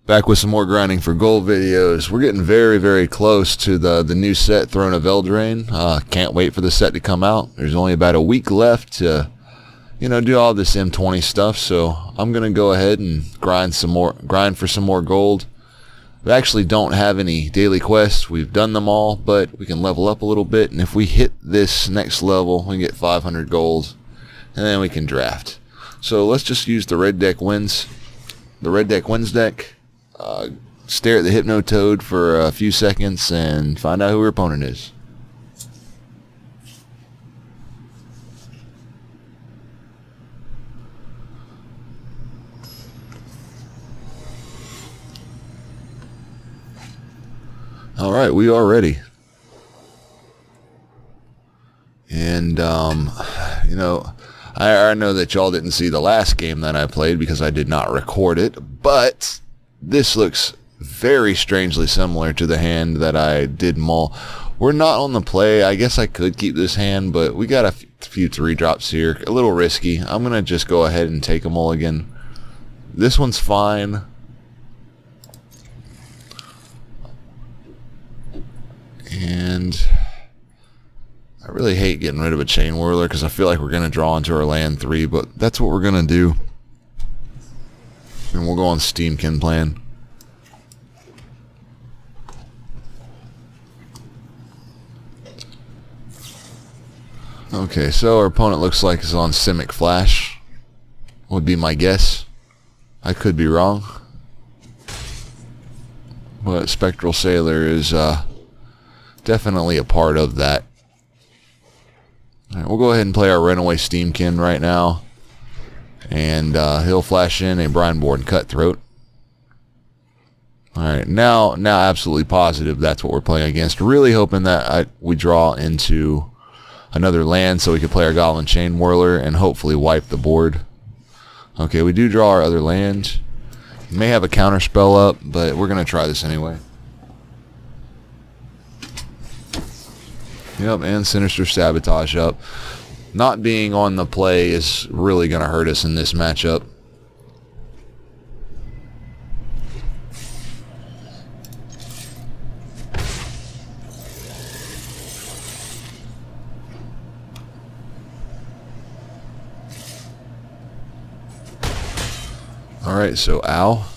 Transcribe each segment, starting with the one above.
Back with some more grinding for gold videos. We're getting very, very close to the new set, Throne of Eldraine. Can't wait for the set to come out. There's only about a week left to, do all this M20 stuff. So I'm gonna go ahead and grind for some more gold. We actually don't have any daily quests. We've done them all, but we can level up a little bit. And if we hit this next level, we can get 500 gold, and then we can draft. So let's just use the Red Deck Wins. The Red Deck Wins deck. Stare at the Hypnotoad for a few seconds and find out who her opponent is. Alright, we are ready. And, I know that y'all didn't see the last game that I played because I did not record it, but this looks very strangely similar to the hand that I did mull. We're not on the play. I guess I could keep this hand, but we got a few 3-drops here. A little risky. I'm going to just go ahead and take a mulligan. This one's fine. And I really hate getting rid of a Chain Whirler because I feel like we're going to draw into our land 3, but that's what we're going to do. And we'll go on Steamkin plan. Okay, so our opponent looks like is on Simic Flash. Would be my guess. I could be wrong. But Spectral Sailor is definitely a part of that. Alright, we'll go ahead and play our Runaway Steamkin right now. And he'll flash in a Brineborn Cutthroat. Alright, now absolutely positive that's what we're playing against. Really hoping that we draw into another land so we can play our Goblin Chain Whirler and hopefully wipe the board. Okay, we do draw our other land. We may have a counter spell up, but we're going to try this anyway. Yep, and Sinister Sabotage up. Not being on the play is really going to hurt us in this matchup. Alright, so ow.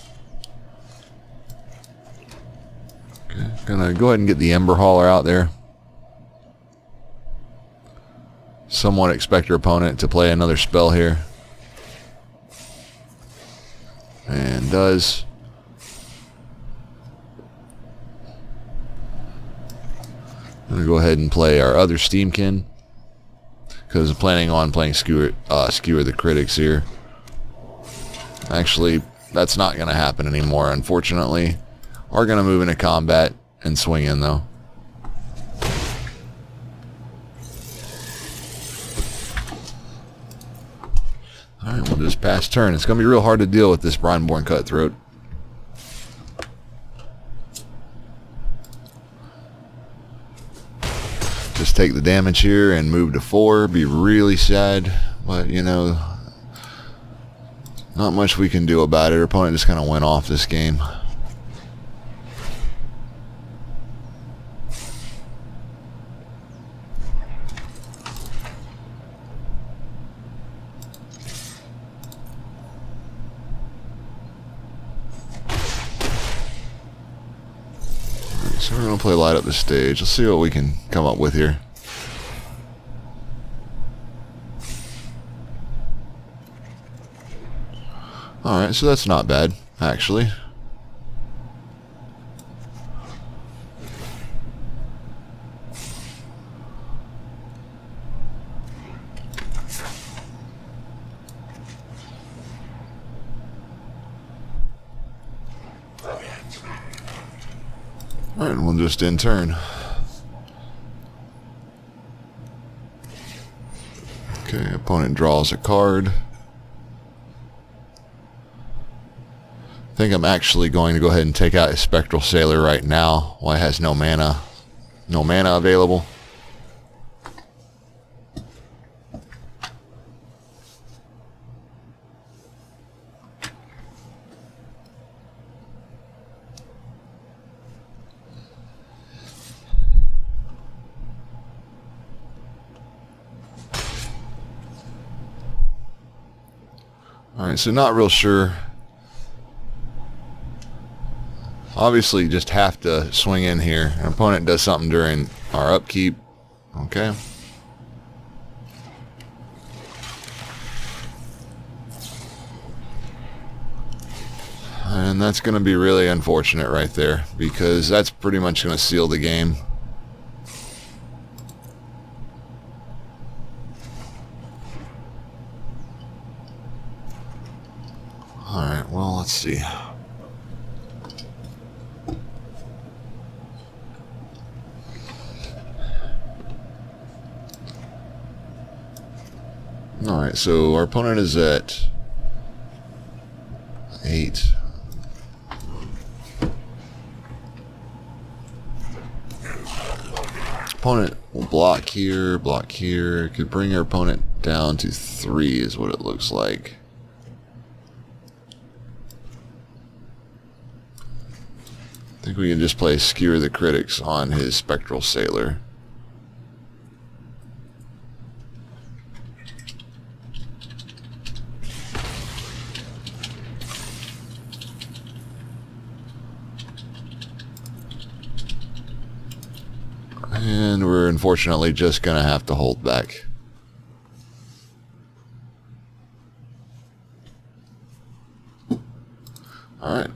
Okay, gonna go ahead and get the Ember Hauler out there. Somewhat expect your opponent to play another spell here. And does. I'm going to go ahead and play our other Steamkin. Because I'm planning on playing Skewer the Critics here. Actually, that's not going to happen anymore, unfortunately. We're going to move into combat and swing in, though. Alright, we'll just pass turn. It's going to be real hard to deal with this Brineborn Cutthroat. Just take the damage here and move to 4. Be really sad, but not much we can do about it. Our opponent just kind of went off this game. So we're going to play Light Up the Stage. Let's see what we can come up with here. Alright, so that's not bad, actually. Alright, we'll just end turn. Okay, opponent draws a card. I think I'm actually going to go ahead and take out a Spectral Sailor right now while it has no mana available. Alright, so not real sure. Obviously just have to swing in here. Our opponent does something during our upkeep. Okay. And that's going to be really unfortunate right there, because that's pretty much going to seal the game. Alright, well, let's see. Alright, so our opponent is at 8. Opponent will block here, could bring our opponent down to 3 is what it looks like. I think we can just play Skewer the Critics on his Spectral Sailor. And we're unfortunately just going to have to hold back. Alright.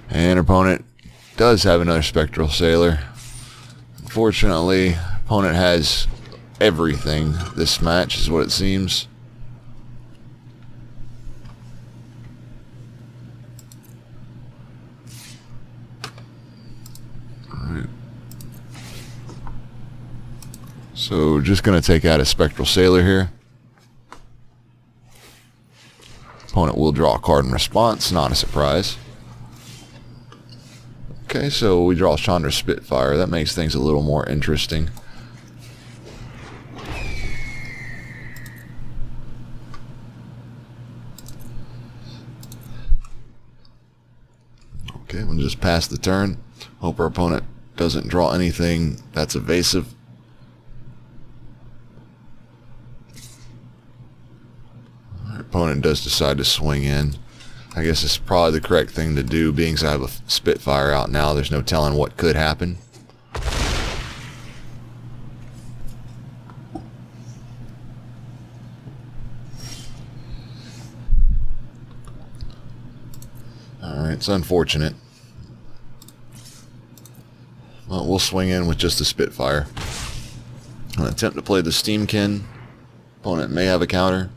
And our opponent does have another Spectral Sailor. Unfortunately, opponent has everything this match, is what it seems. So just going to take out a Spectral Sailor here. Opponent will draw a card in response, not a surprise. Okay, so we draw Chandra Spitfire. That makes things a little more interesting. Okay, we'll just pass the turn. Hope our opponent doesn't draw anything that's evasive. Opponent does decide to swing in. I guess it's probably the correct thing to do, being as I have a Spitfire out now. There's no telling what could happen. Alright, it's unfortunate. Well, we'll swing in with just the Spitfire. I'm going to attempt to play the Steamkin. Opponent may have a counter.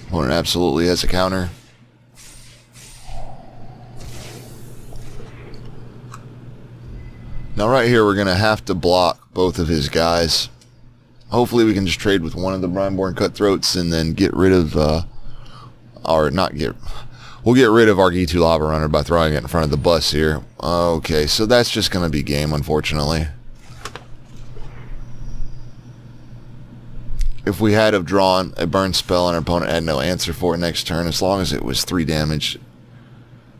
Opponent absolutely has a counter. Now right here we're going to have to block both of his guys. Hopefully we can just trade with one of the Brineborn Cutthroats and then get rid of, we'll get rid of our G2 Lava Runner by throwing it in front of the bus here. Okay, so that's just going to be game, unfortunately. If we had have drawn a burn spell and our opponent had no answer for it next turn, as long as it was 3 damage,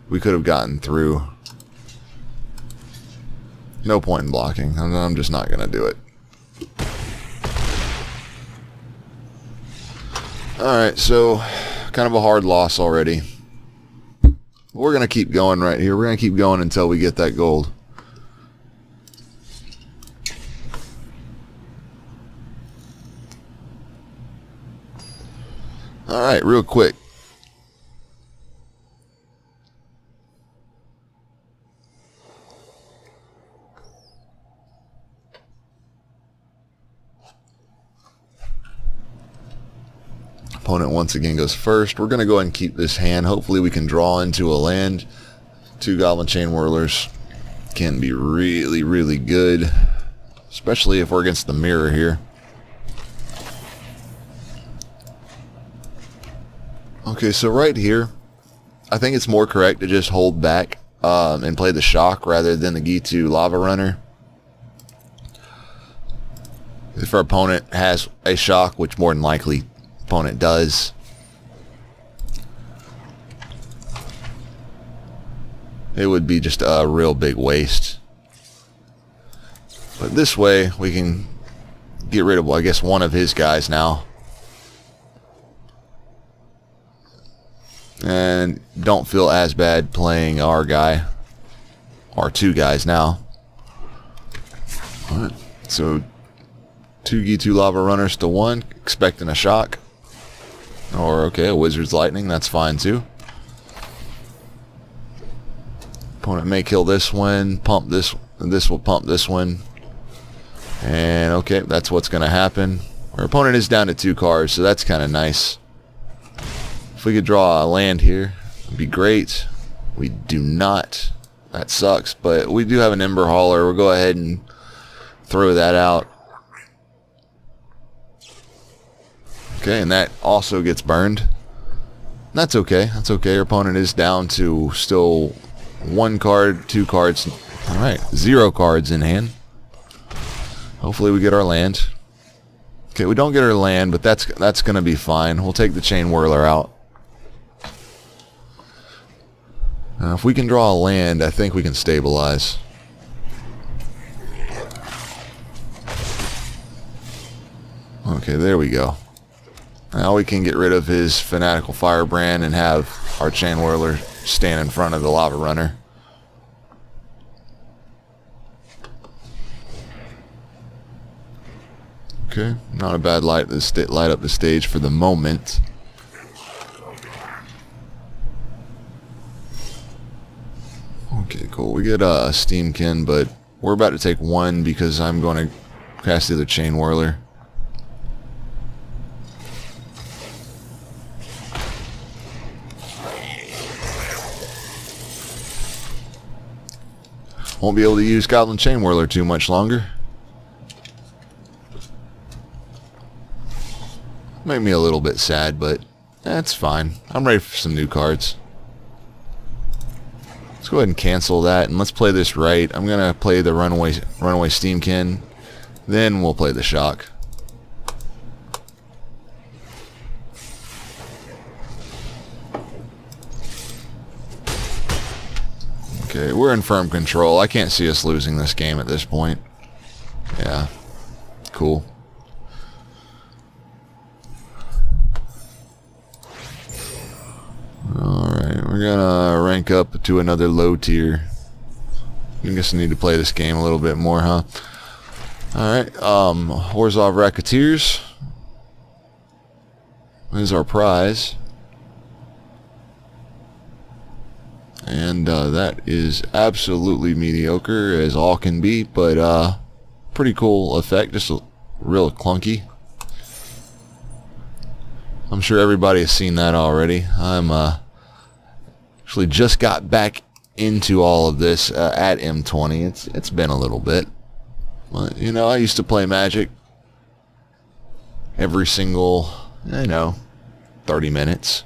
we could have gotten through. No point in blocking. I'm just not going to do it. Alright, so kind of a hard loss already. We're going to keep going right here. We're going to keep going until we get that gold. Alright, real quick. Opponent once again goes first. We're going to go ahead and keep this hand. Hopefully we can draw into a land. 2 Goblin Chain Whirlers can be really, really good. Especially if we're against the mirror here. Okay, so right here, I think it's more correct to just hold back and play the Shock rather than the G2 Lava Runner. If our opponent has a Shock, which more than likely opponent does, it would be just a real big waste. But this way, we can get rid of, well, I guess, one of his guys now. And don't feel as bad playing our guy. Our two guys now. Alright, so 2 G2 Lava Runners to 1, expecting a shock. Or, okay, a Wizard's Lightning, that's fine too. Opponent may kill this one, pump this, and this will pump this one. And, okay, that's what's going to happen. Our opponent is down to 2 cards, so that's kind of nice. If we could draw a land here, it'd be great. We do not. That sucks, but we do have an Ember Hauler. We'll go ahead and throw that out. Okay, and that also gets burned. That's okay. That's okay. Our opponent is down to still 1 card, 2 cards. Alright, 0 cards in hand. Hopefully we get our land. Okay, we don't get our land, but that's going to be fine. We'll take the Chain Whirler out. Now, if we can draw a land, I think we can stabilize. Okay, there we go. Now we can get rid of his Fanatical Firebrand and have our Chain Whirler stand in front of the Lava Runner. Okay, not a bad light up the stage for the moment. Okay, cool. We get a Steamkin, but we're about to take 1 because I'm going to cast the other Chain Whirler. Won't be able to use Goblin Chain Whirler too much longer. Make me a little bit sad, but that's fine. I'm ready for some new cards. Let's go ahead and cancel that, and let's play this right. I'm gonna play the Runaway Steamkin, then we'll play the Shock. Okay, we're in firm control. I can't see us losing this game at this point. Yeah, cool. Alright, we're gonna rank up to another low tier. I guess I need to play this game a little bit more, huh? Alright, Orzhov Racketeers is our prize. And that is absolutely mediocre as all can be, but pretty cool effect, just real clunky. I'm sure everybody has seen that already. I'm actually just got back into all of this at M20. It's been a little bit. But, you know, I used to play Magic every single, 30 minutes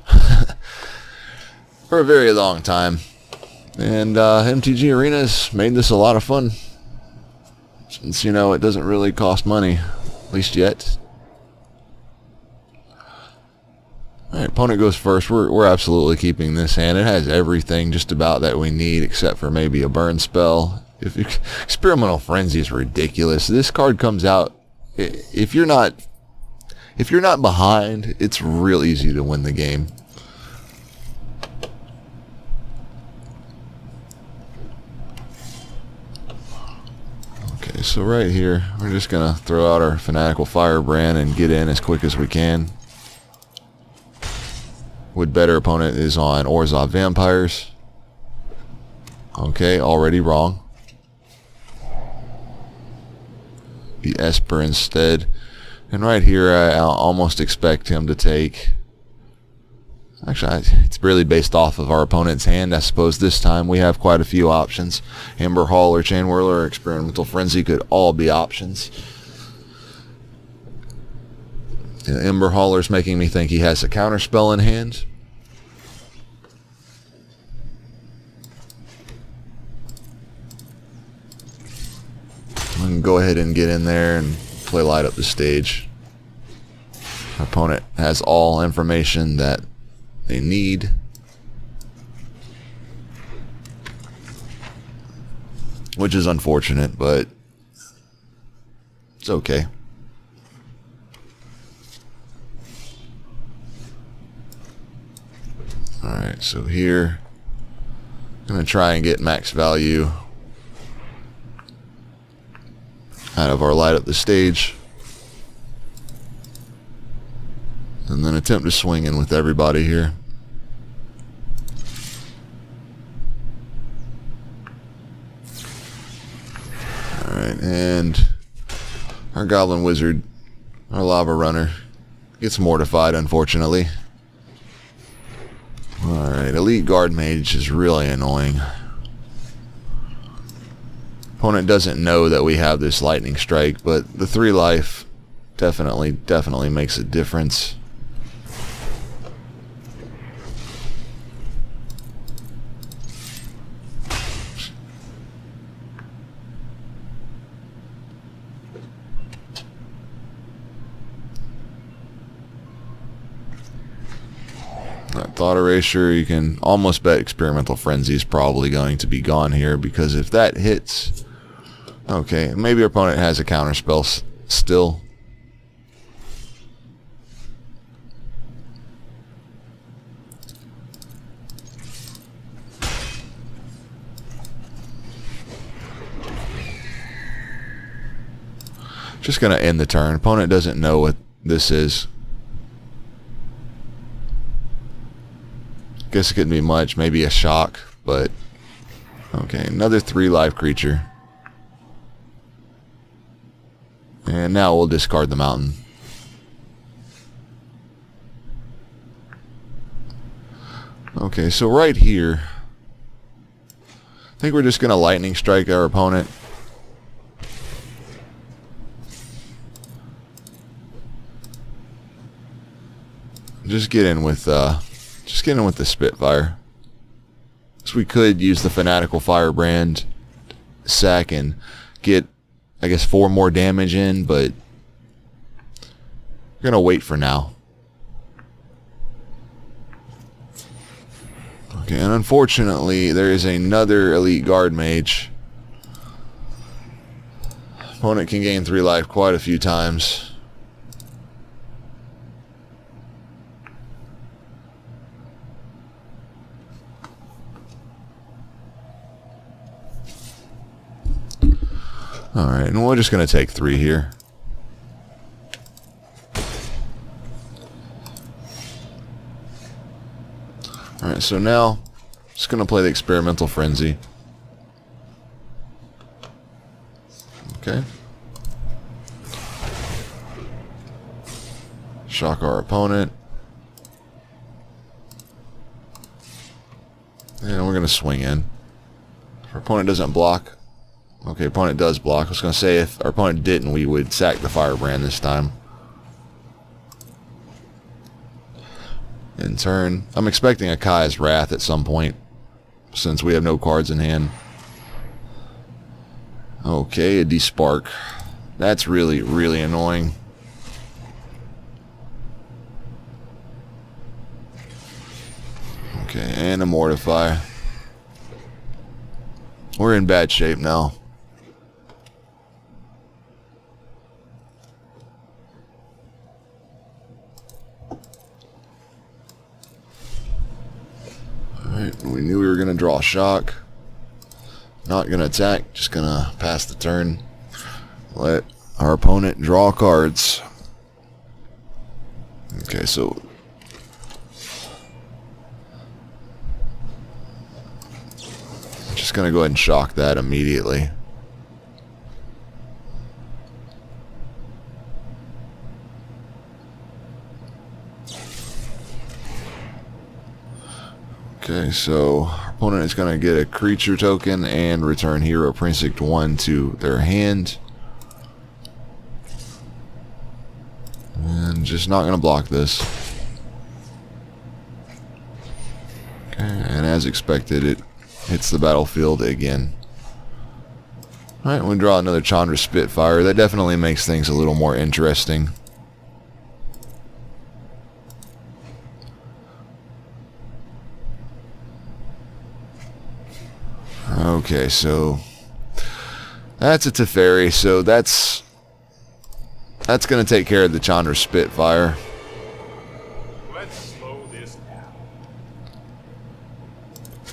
for a very long time. And MTG Arena's made this a lot of fun. Since, it doesn't really cost money, at least yet. Alright, opponent goes first. We're absolutely keeping this hand. It has everything just about that we need, except for maybe a burn spell. Experimental Frenzy is ridiculous. This card comes out, if you're not behind, it's real easy to win the game. Okay, so right here, we're just gonna throw out our Fanatical Firebrand and get in as quick as we can. Would better opponent is on Orzhov Vampires. Okay, already wrong. The Esper instead. And right here, I almost expect him to take... Actually, it's really based off of our opponent's hand. I suppose this time we have quite a few options. Ember Hauler, Chain Whirler, or Experimental Frenzy could all be options. Ember Hauler's making me think he has a counterspell in hand. I can go ahead and get in there and play light up the stage. Our opponent has all information that they need. Which is unfortunate, but it's okay. Alright, so here, I'm going to try and get max value out of our light up the stage. And then attempt to swing in with everybody here. Alright, and our Goblin Wizard, our Lava Runner, gets mortified, unfortunately. Alright, Elite Guard Mage is really annoying. Opponent doesn't know that we have this Lightning Strike, but the 3 life definitely makes a difference. That Thought Erasure, you can almost bet Experimental Frenzy is probably going to be gone here, because if that hits... Okay, maybe our opponent has a counterspell still. Just going to end the turn. Opponent doesn't know what this is. Guess it couldn't be much, maybe a shock, but okay, another 3 life creature. And now we'll discard the mountain. Okay, so right here, I think we're just going to Lightning Strike our opponent. Just get in with the Spitfire. So we could use the Fanatical Firebrand sack and get, I guess, 4 more damage in, but we're gonna wait for now. Okay, and unfortunately there is another Elite Guard Mage. Opponent can gain 3 life quite a few times. Alright, and we're just going to take 3 here. Alright, so now, just going to play the Experimental Frenzy. Okay. Shock our opponent. And we're going to swing in. If our opponent doesn't block... Okay, opponent does block. I was going to say if our opponent didn't, we would sack the Firebrand this time. In turn, I'm expecting a Kai's Wrath at some point, since we have no cards in hand. Okay, a Despark. That's really, really annoying. Okay, and a Mortify. We're in bad shape now. Alright, we knew we were going to draw a shock. Not going to attack, just going to pass the turn. Let our opponent draw cards. Okay, so... just going to go ahead and shock that immediately. Okay, so our opponent is going to get a creature token and return Hero Precinct 1 to their hand. And just not going to block this. Okay, and as expected, it hits the battlefield again. Alright, we draw another Chandra Spitfire. That definitely makes things a little more interesting. Okay, so that's a Teferi, so that's going to take care of the Chandra Spitfire. Let's slow this down.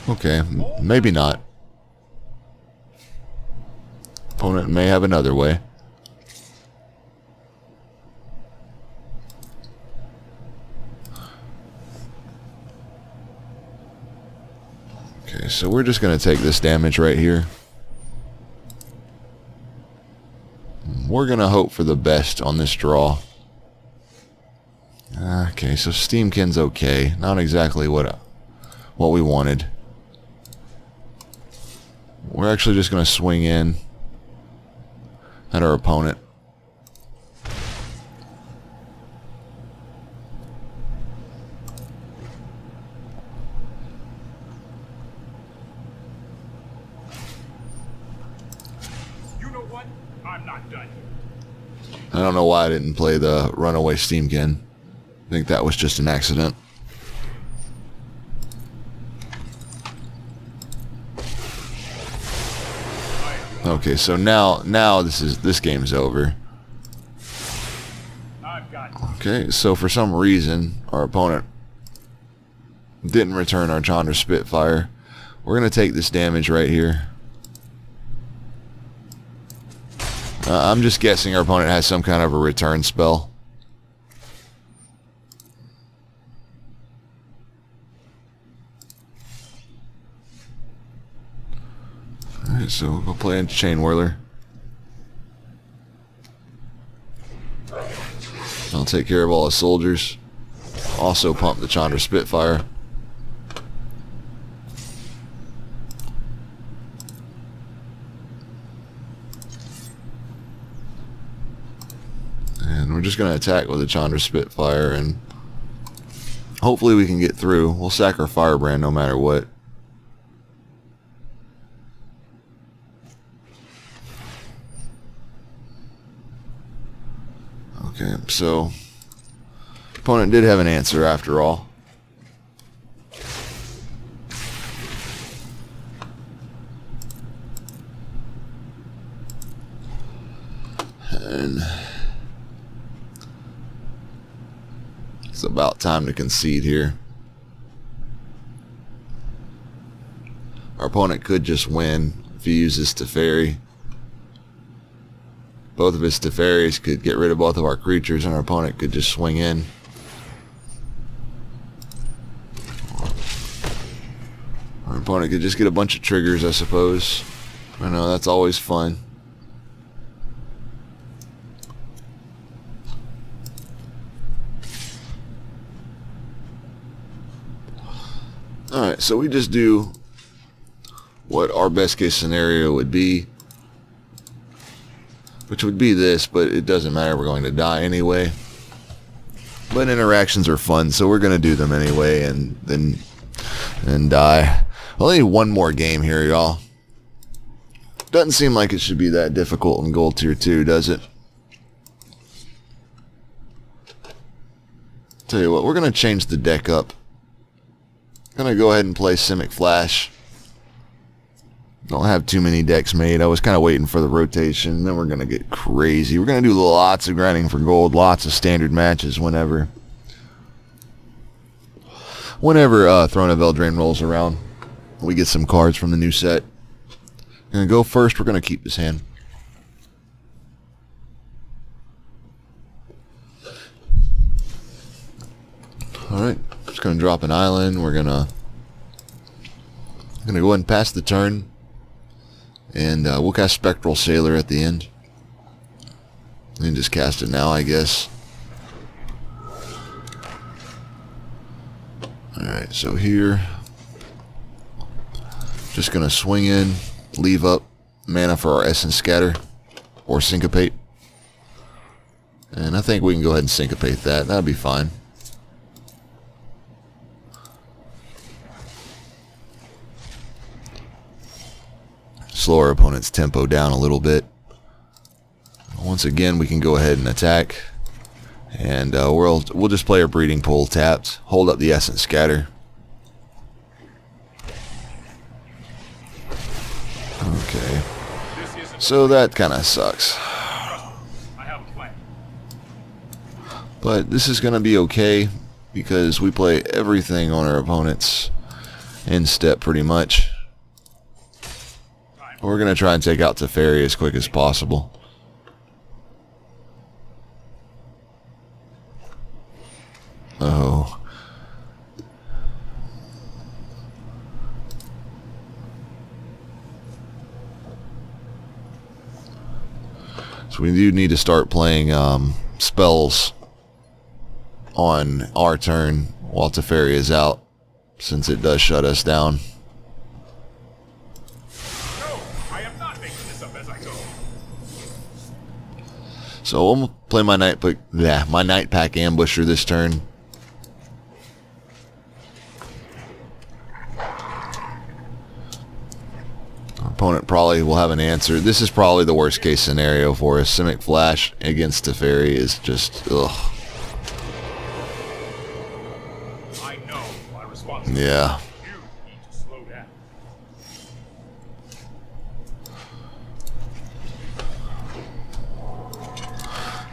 Okay, maybe not. Opponent may have another way. Okay, so we're just going to take this damage right here. We're going to hope for the best on this draw. Okay, so Steamkin's okay. Not exactly what we wanted. We're actually just going to swing in at our opponent. You know what? I'm not done. I don't know why I didn't play the runaway Steamkin. I think that was just an accident. Okay, so now this game's over. Okay, so for some reason our opponent didn't return our Chandra Spitfire. We're gonna take this damage right here. I'm just guessing our opponent has some kind of a return spell. Alright, so we'll go play into Chain Whirler. I'll take care of all the soldiers. Also pump the Chandra Spitfire. And we're just going to attack with the Chandra Spitfire, and hopefully we can get through. We'll sack our Firebrand no matter what. Okay, so opponent did have an answer after all. And it's about time to concede here. Our opponent could just win if he uses Teferi. Both of his Teferis could get rid of both of our creatures, and our opponent could just swing in. Our opponent could just get a bunch of triggers, I suppose. I know, that's always fun. Alright, so we just do what our best case scenario would be, which would be this, but it doesn't matter, we're going to die anyway. But interactions are fun, so we're going to do them anyway and then die. Only one more game here, y'all. Doesn't seem like it should be that difficult in Gold Tier 2, does it? Tell you what, we're going to change the deck up. Going to go ahead and play Simic Flash. Don't have too many decks made. I was kind of waiting for the rotation. Then we're going to get crazy. We're going to do lots of grinding for gold. Lots of standard matches whenever Throne of Eldraine rolls around. We get some cards from the new set. Going to go first. We're going to keep this hand. Alright. Just going to drop an island. We're going to go ahead and pass the turn. And we'll cast Spectral Sailor at the end. And just cast it now, I guess. Alright, so here, just going to swing in, leave up mana for our Essence Scatter, or Syncopate. And I think we can go ahead and Syncopate that. That'll be fine. Slow our opponent's tempo down a little bit. Once again, we can go ahead and attack, and we'll just play our Breeding Pool tapped, hold up the Essence Scatter. Okay, so that kind of sucks, but this is going to be okay because we play everything on our opponent's in step pretty much. We're going to try and take out Teferi as quick as possible. Oh. So we do need to start playing spells on our turn while Teferi is out, since it does shut us down. No, I am not making this up as I go. So I'm gonna play my night pack ambusher this turn. Our opponent probably will have an answer. This is probably the worst case scenario for us. Simic Flash against Teferi is just ugh. Yeah. You need to slow down.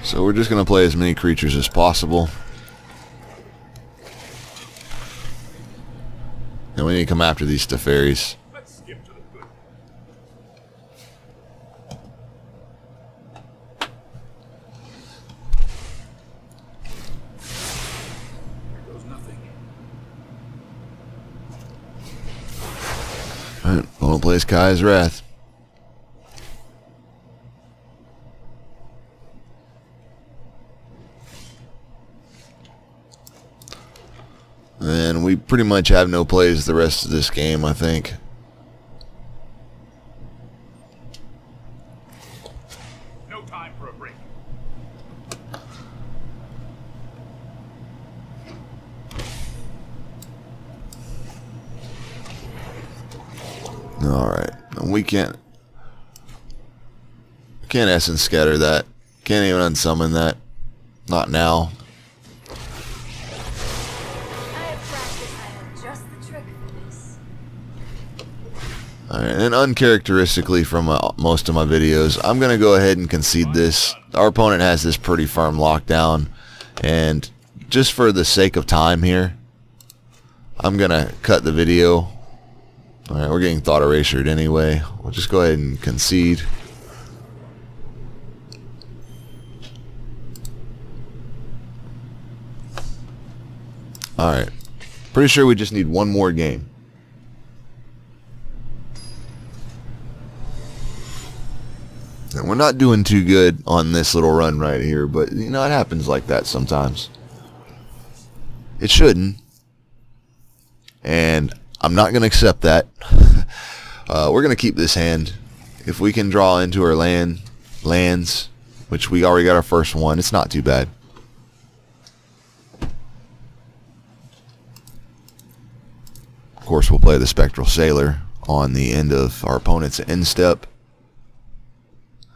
So we're just going to play as many creatures as possible. And we need to come after these Teferis. Let's skip to the good. There goes nothing. Alright, opponent plays Kai's Wrath. And we pretty much have no plays the rest of this game, I think. No time for a break. Alright, we can't Essence Scatter that. Can't even unsummon that. Not now. Alright, and uncharacteristically from most of my videos, I'm going to go ahead and concede this. Our opponent has this pretty firm lockdown, and just for the sake of time here, I'm going to cut the video. Alright, we're getting thought erasured anyway. We'll just go ahead and concede. Alright, pretty sure we just need one more game. And we're not doing too good on this little run right here, but you know, it happens like that sometimes. It shouldn't. And I'm not going to accept that. We're going to keep this hand. If we can draw into our lands, which we already got our first one, it's not too bad. Of course, we'll play the Spectral Sailor on the end of our opponent's end step.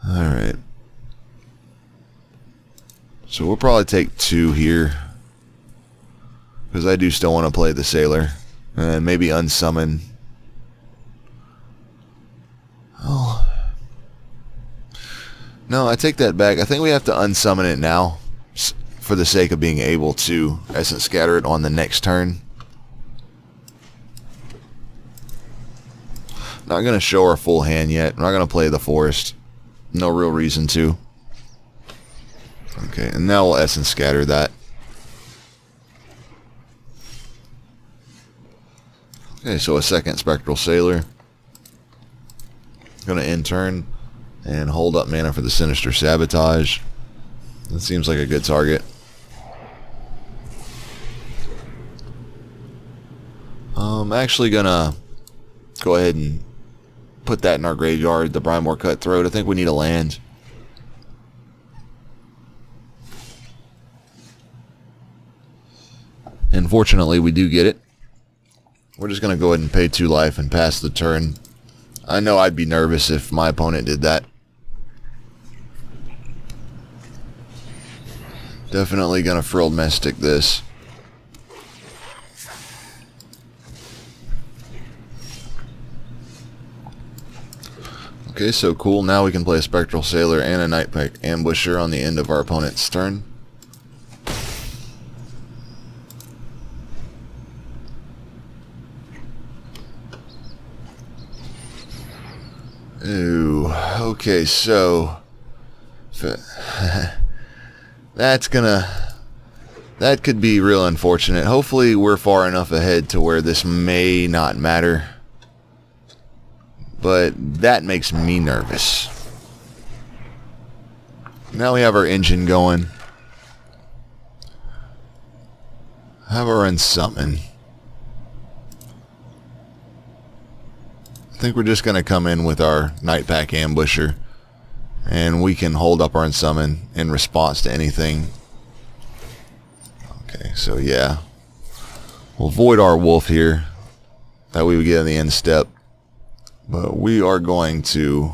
Alright. So we'll probably take 2 here, because I do still want to play the Sailor. And maybe unsummon. Oh. No, I take that back. I think we have to unsummon it now, for the sake of being able to Essence Scatter it on the next turn. Not going to show our full hand yet. I'm not going to play the Forest. No real reason to. Okay, and now we'll Essence Scatter that. Okay, so a second Spectral Sailor. Gonna end turn and hold up mana for the Sinister Sabotage. That seems like a good target. I'm actually gonna go ahead and put that in our graveyard, the Brimore Cutthroat. I think we need a land. And fortunately, we do get it. We're just going to go ahead and pay 2 life and pass the turn. I know I'd be nervous if my opponent did that. Definitely going to Frilled Mystic this. Okay, so cool. Now we can play a Spectral Sailor and a Night Pack Ambusher on the end of our opponent's turn. Okay, so that could be real unfortunate. Hopefully we're far enough ahead to where this may not matter. But that makes me nervous. Now we have our engine going. Have our unsummon. I think we're just going to come in with our Night Pack Ambusher. And we can hold up our unsummon in response to anything. Okay, so yeah. We'll void our wolf here. That way we get on the end step. But we are going to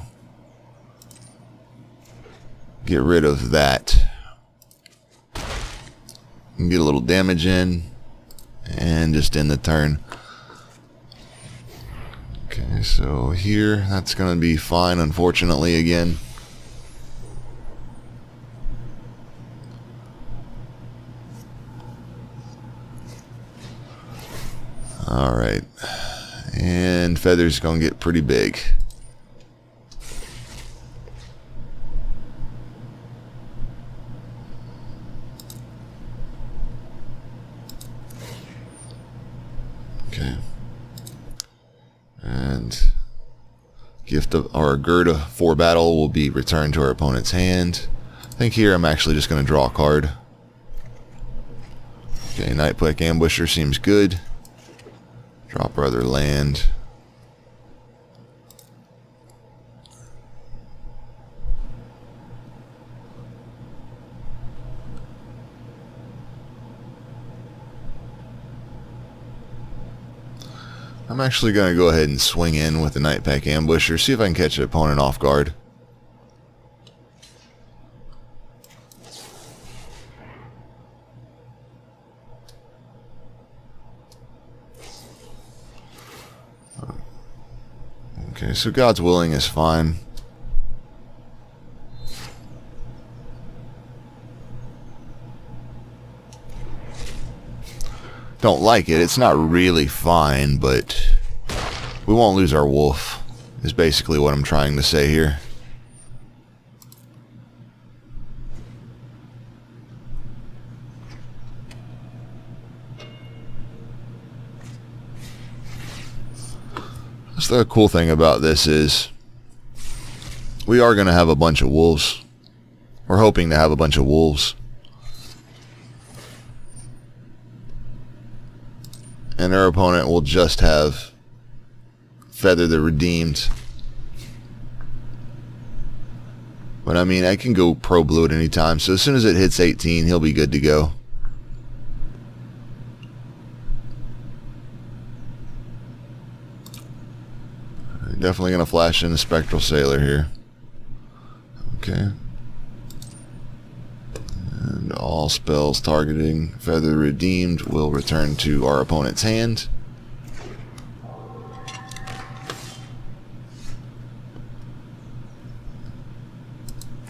get rid of that. And get a little damage in. And just end the turn. Okay, so here, that's going to be fine, unfortunately, again. Alright. And Feather's going to get pretty big. Okay. And Gift of our Gerda for battle will be returned to our opponent's hand. I think here I'm actually just going to draw a card. Okay, Night Pack Ambusher seems good. Drop our other land. I'm actually going to go ahead and swing in with the Night Pack Ambusher, see if I can catch an opponent off guard. Okay, so God's Willing is fine. Don't like it. It's not really fine, but we won't lose our wolf, is basically what I'm trying to say here. So the cool thing about this is we are going to have a bunch of wolves. We're hoping to have a bunch of wolves. And our opponent will just have Feather the Redeemed. But I mean, I can go pro blue at any time. So as soon as it hits 18, he'll be good to go. Definitely going to flash in a Spectral Sailor here. Okay. And all spells targeting Feather Redeemed will return to our opponent's hand.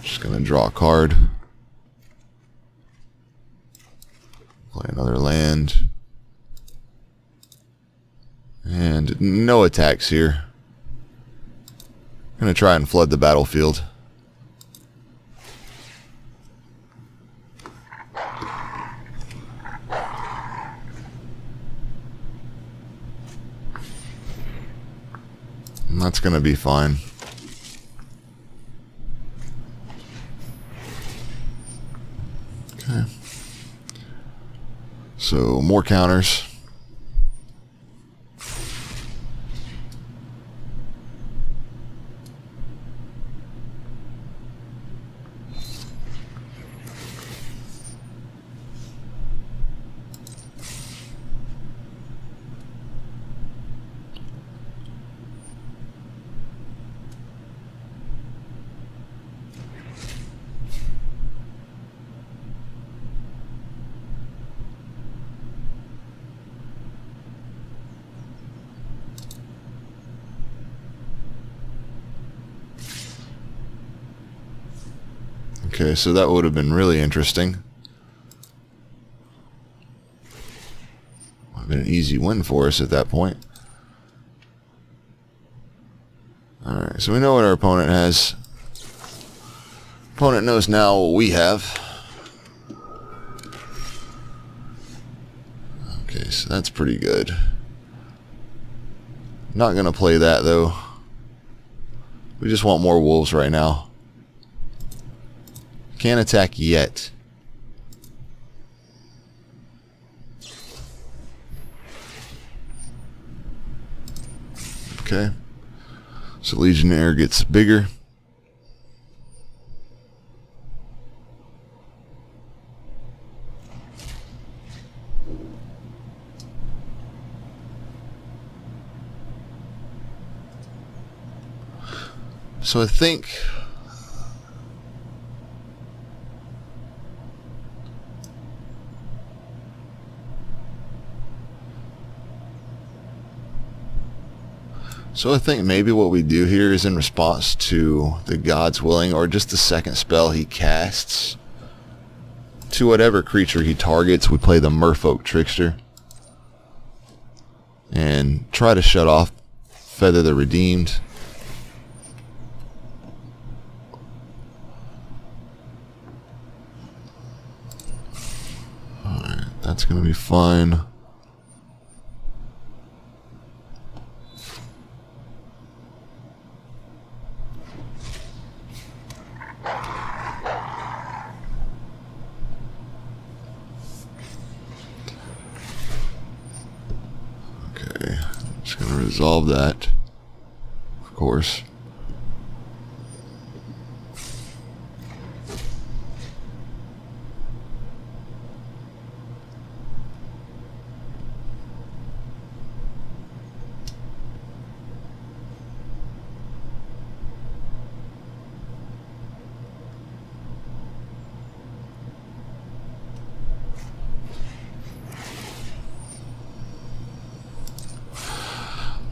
Just going to draw a card. Play another land. And no attacks here. I'm going to try and flood the battlefield. And that's going to be fine. Okay. So, more counters. Okay, so that would have been really interesting. Would have been an easy win for us at that point. Alright, So we know what our opponent has. Opponent knows now what we have. Okay, so that's pretty good. Not going to play that though. We just want more wolves right now. Can't attack yet. Okay. So Legionnaire gets bigger. So I think maybe what we do here is in response to the God's Willing, or just the second spell he casts to whatever creature he targets, we play the Merfolk Trickster and try to shut off Feather the Redeemed. Alright, that's going to be fine. Just going to resolve that, of course.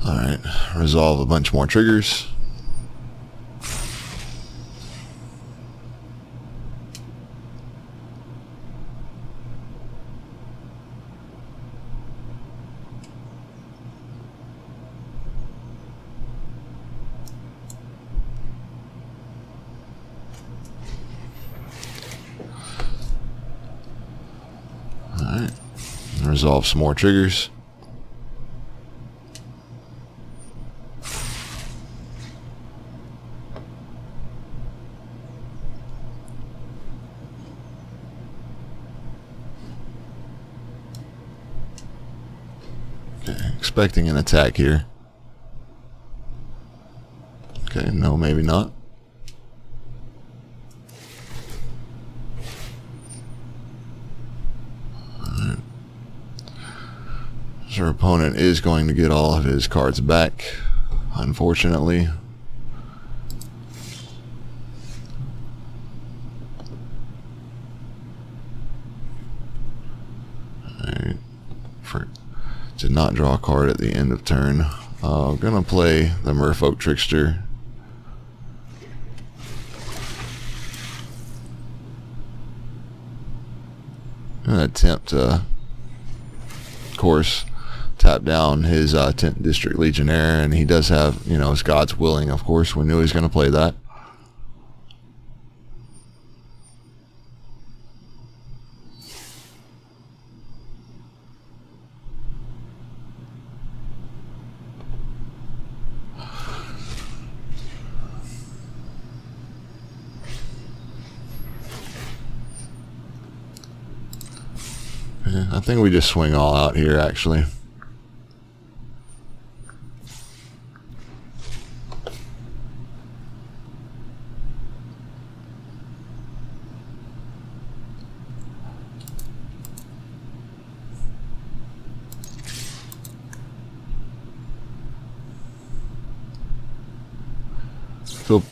Alright, resolve a bunch more triggers. Alright, resolve some more triggers. Expecting an attack here. Okay, no, maybe not. Alright. So our opponent is going to get all of his cards back, unfortunately. Alright. Did not draw a card at the end of turn. I'm gonna play the Merfolk Trickster. Gonna attempt to, of course, tap down his 10th District Legionnaire, and he does have, you know, his God's Willing, of course. We knew he was gonna play that. I think we just swing all out here, actually. So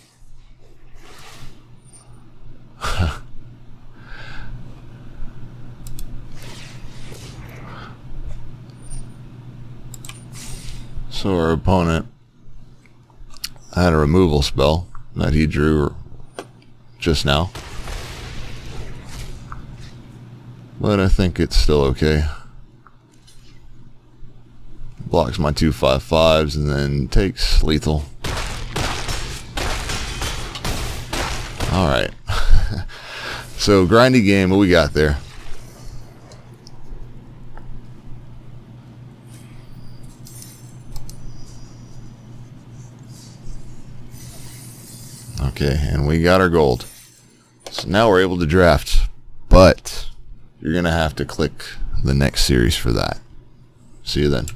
So our opponent had a removal spell that he drew just now, but I think it's still okay. Blocks my 2/5/5s and then takes lethal. Alright. So, grindy game, what we got there? Okay, and we got our gold. So now we're able to draft. But you're going to have to click the next series for that. See you then.